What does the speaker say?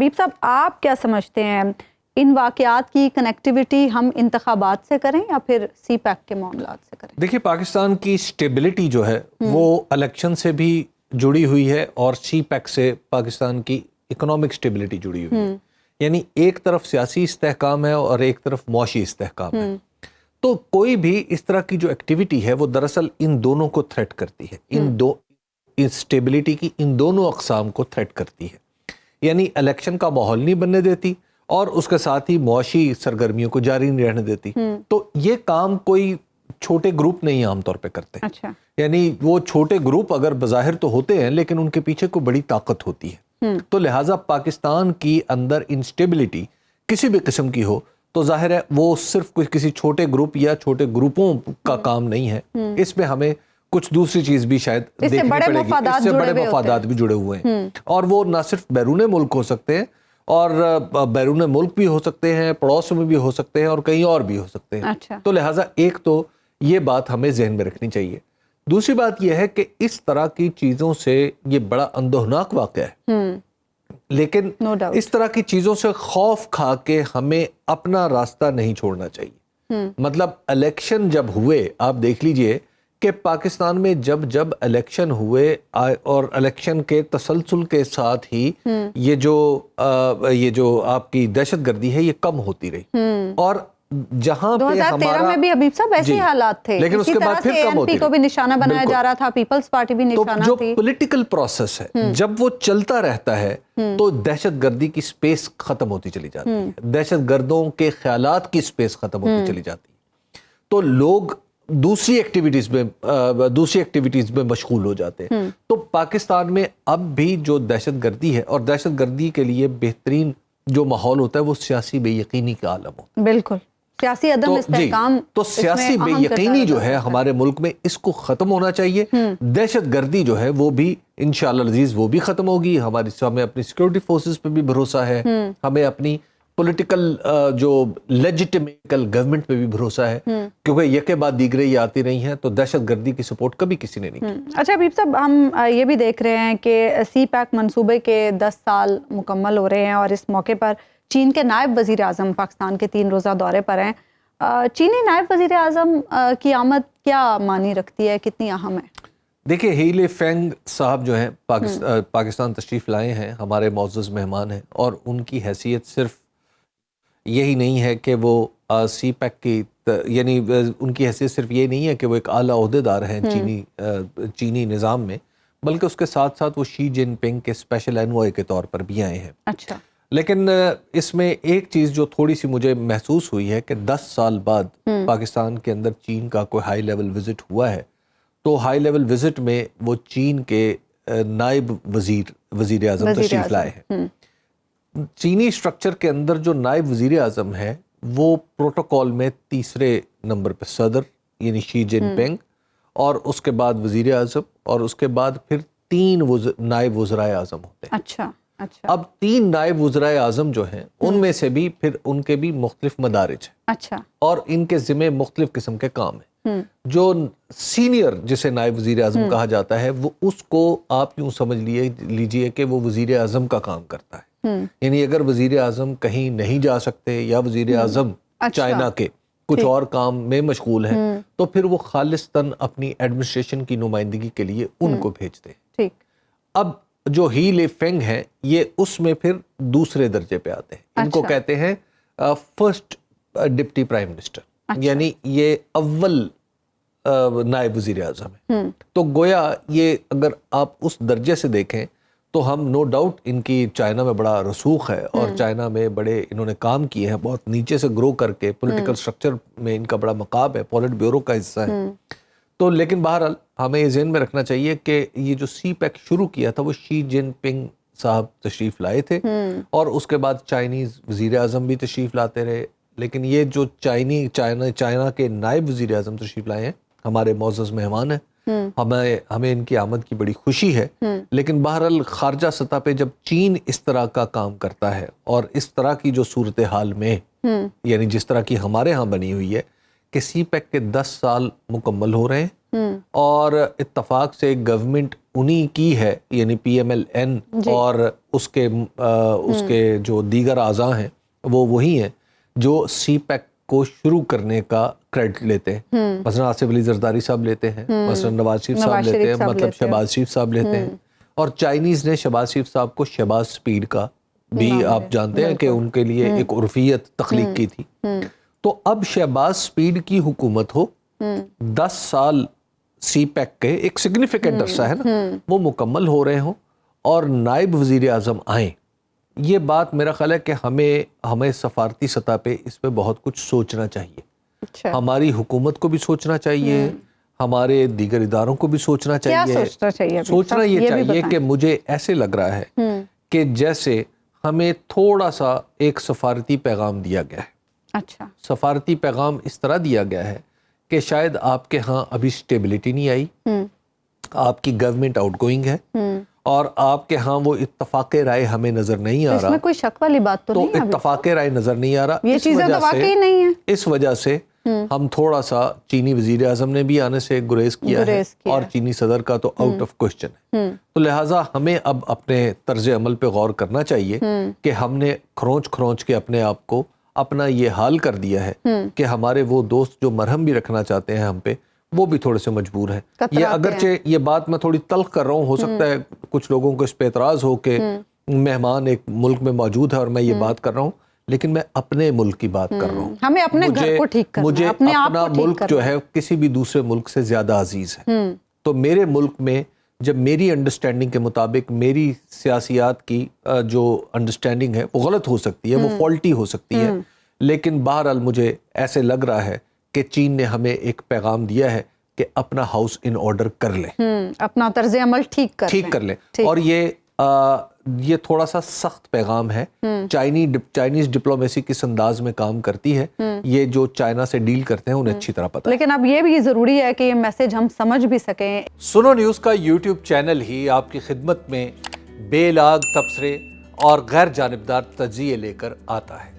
حبیب صاحب آپ کیا سمجھتے ہیں ان واقعات کی کنیکٹیوٹی ہم انتخابات سے کریں یا پھر سی پیک کے معاملات سے کریں؟ دیکھیے پاکستان کی سٹیبلٹی جو ہے وہ الیکشن سے بھی جڑی ہوئی ہے اور سی پیک سے پاکستان کی اکنامک سٹیبلٹی جڑی ہوئی ہے. یعنی ایک طرف سیاسی استحکام ہے اور ایک طرف معاشی استحکام ہے. تو کوئی بھی اس طرح کی جو ایکٹیویٹی ہے وہ دراصل ان دونوں کو تھریٹ کرتی ہے, سٹیبلٹی کی ان دونوں اقسام کو تھریٹ کرتی ہے. یعنی الیکشن کا ماحول نہیں بننے دیتی اور اس کے ساتھ ہی معاشی سرگرمیوں کو جاری نہیں رہنے دیتی. تو یہ کام کوئی چھوٹے گروپ نہیں عام طور پہ کرتے. اچھا. یعنی وہ چھوٹے گروپ اگر بظاہر تو ہوتے ہیں لیکن ان کے پیچھے کوئی بڑی طاقت ہوتی ہے. تو لہٰذا پاکستان کی اندر انسٹیبلٹی کسی بھی قسم کی ہو تو ظاہر ہے وہ صرف کسی چھوٹے گروپ یا چھوٹے گروپوں کا کام نہیں ہے. اس میں ہمیں کچھ دوسری چیز بھی شاید دیکھنی پڑے گی. اس سے بڑے مفادات بھی جڑے ہوئے ہیں اور وہ نہ صرف بیرون ملک ہو سکتے ہیں اور بیرون ملک بھی ہو سکتے ہیں, پڑوس میں بھی ہو سکتے ہیں اور کہیں اور بھی ہو سکتے ہیں. تو لہٰذا ایک تو یہ بات ہمیں ذہن میں رکھنی چاہیے. دوسری بات یہ ہے کہ اس طرح کی چیزوں سے یہ بڑا اندوہناک واقعہ ہے لیکن اس طرح کی چیزوں سے خوف کھا کے ہمیں اپنا راستہ نہیں چھوڑنا چاہیے. مطلب الیکشن جب ہوئے آپ دیکھ لیجئے کہ پاکستان میں جب الیکشن ہوئے اور الیکشن کے تسلسل کے ساتھ ہی یہ جو آپ کی دہشت گردی ہے یہ کم ہوتی رہی اور جہاں پہ 2013 میں بھی حبیب صاحب ایسے حالات تھے, لیکن اس کے بعد پھر کم ہوتی رہی. کو بھی نشانہ بنایا جا رہا تھا, پیپلز پارٹی بھی نشانہ جو تھی. پولیٹیکل پروسیس ہے جب وہ چلتا رہتا ہے تو دہشت گردی کی سپیس ختم ہوتی چلی جاتی ہے, دہشت گردوں کے خیالات کی سپیس ختم ہوتی چلی جاتی ہے. تو لوگ دوسری ایکٹیویٹیز میں مشغول ہو جاتے ہیں. تو پاکستان میں اب بھی جو دہشت گردی ہے اور دہشت گردی کے لیے بہترین جو ماحول ہوتا ہے وہ سیاسی بے یقینی کا عالم ہوتا ہے. بالکل سیاسی عدم استحکام. تو سیاسی بے یقینی جو ہے ہمارے ملک میں اس کو ختم ہونا چاہیے. دہشت گردی جو ہے وہ بھی انشاءاللہ العزیز وہ بھی ختم ہوگی. ہمیں اپنی سیکورٹی فورسز پہ بھی بھروسہ ہے, ہمیں اپنی پولیٹیکل جو لیجیٹمیکل گورنمنٹ پہ بھی بھروسہ ہے کیونکہ یک بعد دیگرے یہ آتی رہی ہیں تو دہشت گردی کی سپورٹ کبھی کسی نے نہیں کی. اچھا حبیب صاحب ہم یہ بھی دیکھ رہے ہیں کہ سی پیک منصوبے کے 10 سال مکمل ہو رہے ہیں اور اس موقع پر چین کے نائب وزیر اعظم پاکستان کے 3 روزہ دورے پر ہیں. چینی نائب وزیر اعظم کی آمد کیا معنی رکھتی ہے, کتنی اہم ہے؟ دیکھیں ہی لے فینگ صاحب جو ہیں پاکستان تشریف لائے ہیں, ہمارے معزز مہمان ہیں اور ان کی حیثیت صرف یہی نہیں ہے کہ وہ سی پیک کی یعنی ان کی حیثیت صرف یہ نہیں ہے کہ وہ ایک اعلیٰ عہدیدار ہیں چینی نظام میں, بلکہ اس کے ساتھ ساتھ وہ شی جن پنگ کے اسپیشل انوائے کے طور پر بھی آئے ہیں. اچھا. لیکن اس میں ایک چیز جو تھوڑی سی مجھے محسوس ہوئی ہے کہ 10 سال بعد پاکستان کے اندر چین کا کوئی ہائی لیول وزٹ ہوا ہے تو ہائی لیول وزٹ میں وہ چین کے نائب وزیر اعظم تشریف لائے ہیں. چینی سٹرکچر کے اندر جو نائب وزیر اعظم ہے وہ پروٹوکول میں 3 نمبر پہ صدر یعنی شی جن پنگ اور اس کے بعد وزیر اعظم اور اس کے بعد پھر 3 نائب وزرائے اعظم ہوتے ہیں. اچھا. اب 3 نائب وزرائے اعظم جو ہیں ان میں سے بھی پھر ان کے بھی مختلف مدارج ہیں. اچھا. اور ان کے ذمہ مختلف قسم کے کام ہیں. جو سینئر جسے نائب وزیر اعظم کہا جاتا ہے وہ اس کو آپ یوں سمجھ لیجئے کہ وہ وزیر اعظم کا کام کرتا ہے. یعنی اگر وزیر اعظم کہیں نہیں جا سکتے یا وزیر اعظم چائنا کے کچھ اور کام میں مشغول ہیں تو پھر وہ خالصتاً اپنی ایڈمنسٹریشن کی نمائندگی کے لیے ان کو بھیجتے ہیں. ٹھیک. اب جو ہی لے فینگ ہیں یہ اس میں پھر دوسرے درجے پہ آتے ہیں. ان کو کہتے ہیں فرسٹ ڈپٹی پرائم منسٹر, یعنی یہ اول نائب وزیر اعظم ہے. تو گویا یہ اگر آپ اس درجے سے دیکھیں تو ہم نو ڈاؤٹ ان کی چائنا میں بڑا رسوخ ہے اور چائنا میں بڑے انہوں نے کام کیے ہیں, بہت نیچے سے گرو کر کے پولیٹیکل سٹرکچر میں ان کا بڑا مقام ہے, پولٹ بیورو کا حصہ ہے. تو لیکن بہرحال ہمیں یہ ذہن میں رکھنا چاہیے کہ یہ جو سی پیک شروع کیا تھا وہ شی جن پنگ صاحب تشریف لائے تھے اور اس کے بعد چائنیز وزیر اعظم بھی تشریف لاتے رہے. لیکن یہ جو چائنا کے نائب وزیر اعظم تشریف لائے ہیں ہمارے معزز مہمان ہیں, ہمیں ان کی آمد کی بڑی خوشی ہے. لیکن بہرحال خارجہ سطح پہ جب چین اس طرح کا کام کرتا ہے اور اس طرح کی جو صورتحال میں یعنی جس طرح کی ہمارے ہاں بنی ہوئی ہے کہ سی پیک کے 10 سال مکمل ہو رہے ہیں اور اتفاق سے گورنمنٹ انہی کی ہے، یعنی پی ایم ایل این اور اس کے جو دیگر اعضاء ہیں وہ وہی ہیں جو سی پیک کو شروع کرنے کا کریڈٹ لیتے ہیں. مثلا آصف علی زرداری صاحب لیتے ہیں، مثلا نواز شریف صاحب لیتے ہیں، مطلب شہباز شریف صاحب لیتے ہیں، اور چائنیز نے شہباز شریف صاحب کو شہباز سپیڈ کا بھی آپ جانتے ہیں کہ ان کے لیے ایک عرفیت تخلیق کی تھی. تو اب شہباز سپیڈ کی حکومت ہو، 10 سال سی پیک کے ایک سگنیفیکنٹ عرصہ ہے نا وہ مکمل ہو رہے ہوں اور نائب وزیر اعظم آئیں، یہ بات میرا خیال ہے کہ ہمیں سفارتی سطح پہ اس پہ بہت کچھ سوچنا چاہیے. ہماری حکومت کو بھی سوچنا چاہیے، ہمارے دیگر اداروں کو بھی سوچنا چاہیے. سوچنا یہ چاہیے کہ مجھے ایسے لگ رہا ہے کہ جیسے ہمیں تھوڑا سا ایک سفارتی پیغام دیا گیا ہے. اچھا، سفارتی پیغام اس طرح دیا گیا ہے کہ شاید آپ کے ہاں ابھی سٹیبلٹی نہیں آئی، آپ کی گورنمنٹ آؤٹ گوئنگ ہے اور آپ کے ہاں وہ اتفاق رائے ہمیں نظر نہیں آ رہا. اس میں کوئی شک والی بات تو نہیں ہے، اتفاق رائے نظر نہیں آ رہا. یہ چیزیں تو واقعی نہیں ہیں. اس وجہ سے ہم تھوڑا سا چینی وزیر اعظم نے بھی آنے سے گریز کیا ہے اور چینی صدر کا تو آؤٹ آف کوشچن ہے. تو لہٰذا ہمیں اب اپنے طرز عمل پہ غور کرنا چاہیے کہ ہم نے کھرونچ کے اپنے آپ کو اپنا یہ حال کر دیا ہے کہ ہمارے وہ دوست جو مرہم بھی رکھنا چاہتے ہیں ہم پہ وہ بھی تھوڑے سے مجبور ہیں. یہ اگرچہ یہ بات میں تھوڑی تلخ کر رہا ہوں، ہو سکتا ہے کچھ لوگوں کو اس پہ اعتراض ہو کہ مہمان ایک ملک میں موجود ہے اور میں یہ بات کر رہا ہوں، لیکن میں اپنے ملک کی بات کر رہا ہوں. ہمیں اپنے گھر کو ٹھیک کرنا ہے، مجھے اپنا ملک جو ہے کسی بھی دوسرے ملک سے زیادہ عزیز ہے. تو میرے ملک میں جب میری انڈرسٹینڈنگ کے مطابق میری سیاسیات کی جو انڈرسٹینڈنگ ہے وہ غلط ہو سکتی ہے، وہ فالٹی ہو سکتی ہے، لیکن بہرحال مجھے ایسے لگ رہا ہے کہ چین نے ہمیں ایک پیغام دیا ہے کہ اپنا ہاؤس ان آرڈر کر لیں، اپنا طرز عمل ٹھیک کر لیں. اور یہ تھوڑا سا سخت پیغام ہے. چائنیز ڈپلومیسی کس انداز میں کام کرتی ہے یہ جو چائنا سے ڈیل کرتے ہیں انہیں اچھی طرح پتہ ہے. لیکن اب یہ بھی ضروری ہے کہ یہ میسج ہم سمجھ بھی سکیں. سنو نیوز کا یوٹیوب چینل ہی آپ کی خدمت میں بے لاگ تبصرے اور غیر جانبدار تجزیے لے کر آتا ہے.